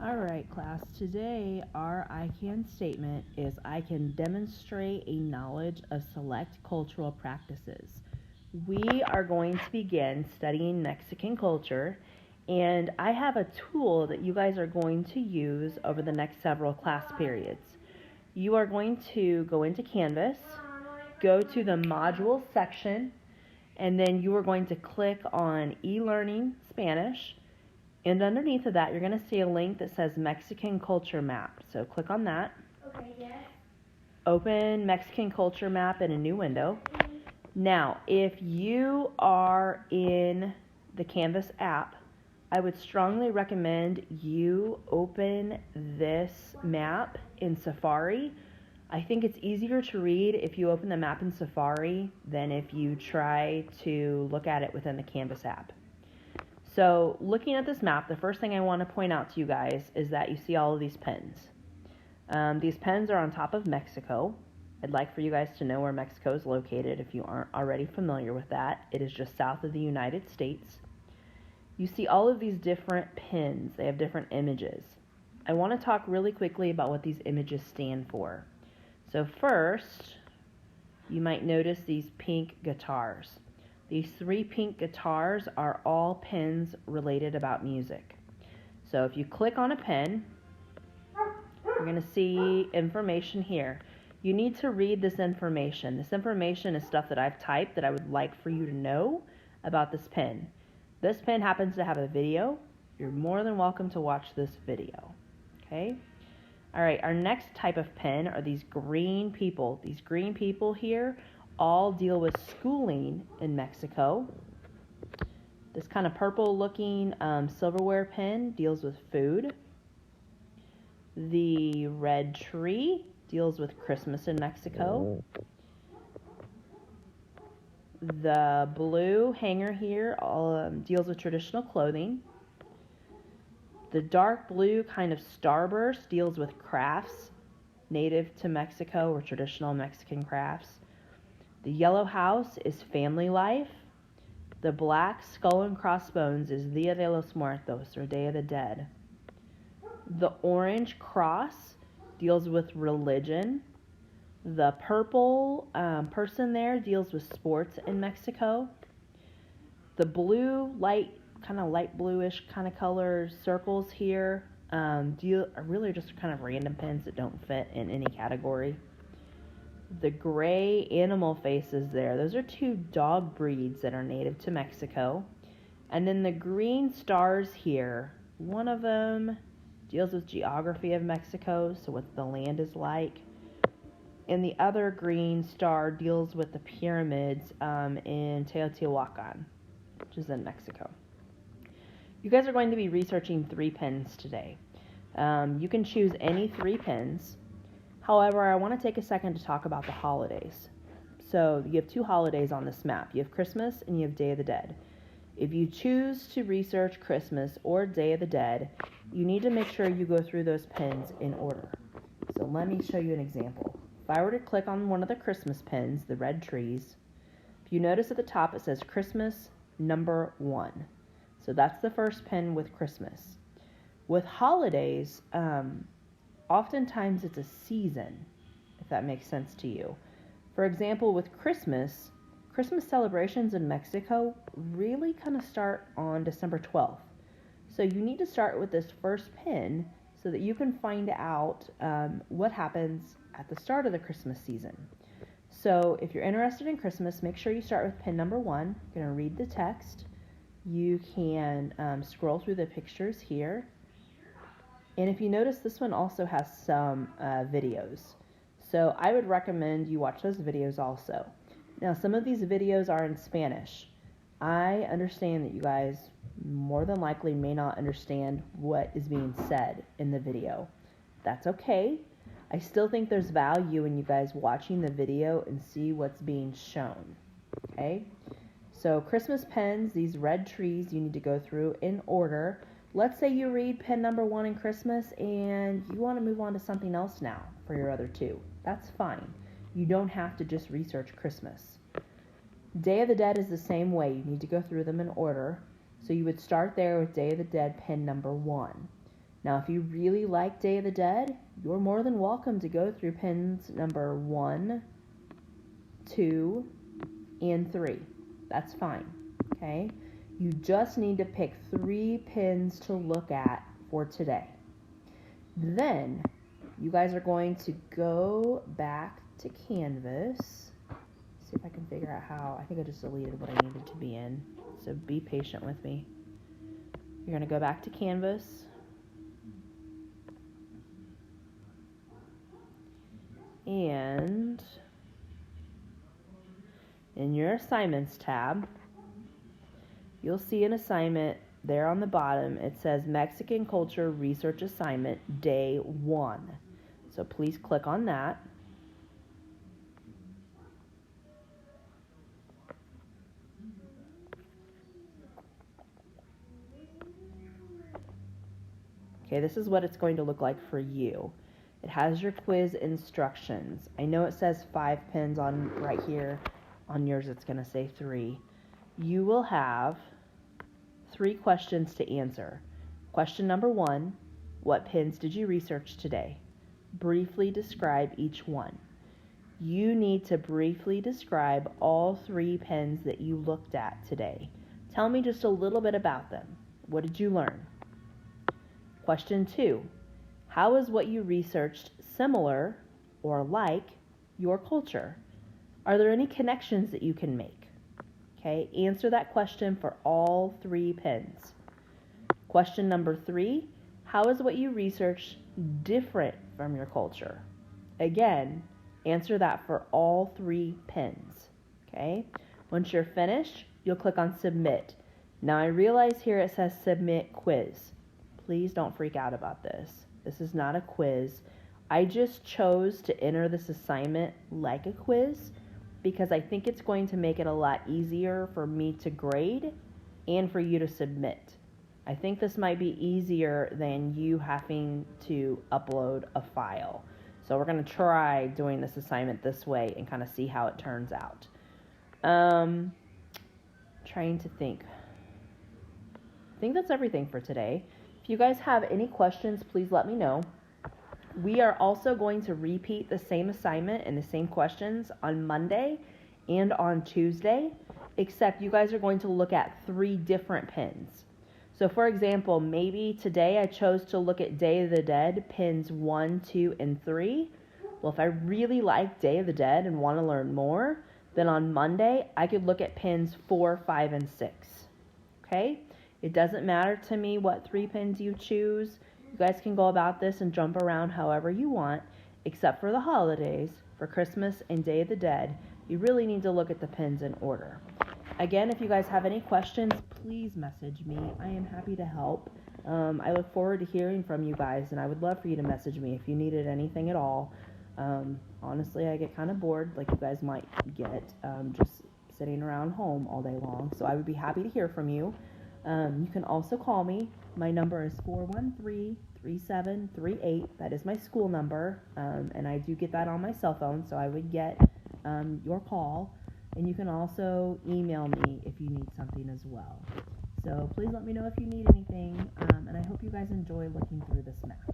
Alright class, today our I can statement is I can demonstrate a knowledge of select cultural practices. We are going to begin studying Mexican culture, and I have a tool that you guys are going to use over the next several class periods. You are going to go into Canvas, go to the module section, and then you are going to click on e-learning Spanish. And underneath of that, you're going to see a link that says Mexican Culture Map. So click on that. Okay, yes. Open Mexican Culture Map in a new window. Now, if you are in the Canvas app, I would strongly recommend you open this map in Safari. I think it's easier to read if you open the map in Safari than if you try to look at it within the Canvas app. So looking at this map, the first thing I want to point out to you guys is that you see all of these pins. These pins are on top of Mexico. I'd like for you guys to know where Mexico is located if you aren't already familiar with that. It is just south of the United States. You see all of these different pins. They have different images. I want to talk really quickly about what these images stand for. So first, you might notice these pink guitars. These 3 pink guitars are all pins related about music. So if you click on a pin, you're going to see information here. You need to read this information. This information is stuff that I've typed that I would like for you to know about this pin. This pin happens to have a video. You're more than welcome to watch this video. Okay? Alright, our next type of pin are these green people. These green people here all deal with schooling in Mexico. This kind of purple looking silverware pin deals with food. The red tree deals with Christmas in Mexico. The blue hanger here deals with traditional clothing. The dark blue kind of starburst deals with crafts native to Mexico or traditional Mexican crafts. The yellow house is family life. The black skull and crossbones is Dia de los Muertos, or Day of the Dead. The orange cross deals with religion. The purple person there deals with sports in Mexico. The blue, light bluish kind of color circles here are really just kind of random pins that don't fit in any category. The gray animal faces there, those are 2 dog breeds that are native to Mexico. And then the green stars here, one of them deals with geography of Mexico, so what the land is like. And the other green star deals with the pyramids in Teotihuacan, which is in Mexico. You guys are going to be researching 3 pins today. You can choose any 3 pins. However, I want to take a second to talk about the holidays. So you have 2 holidays on this map. You have Christmas and you have Day of the Dead. If you choose to research Christmas or Day of the Dead, you need to make sure you go through those pins in order. So let me show you an example. If I were to click on one of the Christmas pins, the red trees, if you notice at the top it says Christmas number 1. So that's the first pin with Christmas. With holidays, oftentimes it's a season, if that makes sense to you. For example, with Christmas celebrations in Mexico really kind of start on December 12th. So you need to start with this first pin so that you can find out what happens at the start of the Christmas season. So if you're interested in Christmas, make sure you start with pin number 1. You're going to read the text. You can scroll through the pictures here. And if you notice, this one also has some videos. So I would recommend you watch those videos also. Now, some of these videos are in Spanish. I understand that you guys more than likely may not understand what is being said in the video. That's okay. I still think there's value in you guys watching the video and see what's being shown. Okay? So Christmas pins, these red trees, you need to go through in order. Let's say you read pin number 1 in Christmas and you want to move on to something else now for your other 2. That's fine. You don't have to just research Christmas. Day of the Dead is the same way. You need to go through them in order. So you would start there with Day of the Dead pin number 1. Now, if you really like Day of the Dead, you're more than welcome to go through pins number 1, 2, and 3. That's fine, okay? You just need to pick 3 pins to look at for today. Then, you guys are going to go back to Canvas. See if I can figure out how. I think I just deleted what I needed to be in, so be patient with me. You're going to go back to Canvas. And in your assignments tab, you'll see an assignment there on the bottom. It says Mexican Culture Research Assignment Day 1. So please click on that. Okay, this is what it's going to look like for you. It has your quiz instructions. I know it says 5 pins on right here. On yours, it's going to say 3. You will have 3 questions to answer. Question number 1, what pins did you research today? Briefly describe each one. You need to briefly describe all 3 pins that you looked at today. Tell me just a little bit about them. What did you learn? Question 2, how is what you researched similar or like your culture? Are there any connections that you can make? Okay, answer that question for all 3 pins. Question number 3, how is what you researched different from your culture? Again, answer that for all 3 pins. Okay, once you're finished, you'll click on Submit. Now I realize here it says Submit Quiz. Please don't freak out about this. This is not a quiz. I just chose to enter this assignment like a quiz because I think it's going to make it a lot easier for me to grade and for you to submit. I think this might be easier than you having to upload a file. So we're going to try doing this assignment this way and kind of see how it turns out. Trying to think. I think that's everything for today. If you guys have any questions, please let me know. We are also going to repeat the same assignment and the same questions on Monday and on Tuesday, except you guys are going to look at 3 different pins. So for example, maybe today I chose to look at Day of the Dead, pins 1, 2, and 3. Well, if I really like Day of the Dead and want to learn more, then on Monday I could look at pins 4, 5, and 6. Okay? It doesn't matter to me what 3 pins you choose. You guys can go about this and jump around however you want, except for the holidays, for Christmas and Day of the Dead. You really need to look at the pins in order. Again, if you guys have any questions, please message me. I am happy to help. I look forward to hearing from you guys, and I would love for you to message me if you needed anything at all. Honestly, I get kind of bored, like you guys might get, just sitting around home all day long. So I would be happy to hear from you. You can also call me. My number is 413-3738. That is my school number, and I do get that on my cell phone, so I would get your call. And you can also email me if you need something as well. So please let me know if you need anything, and I hope you guys enjoy looking through this map.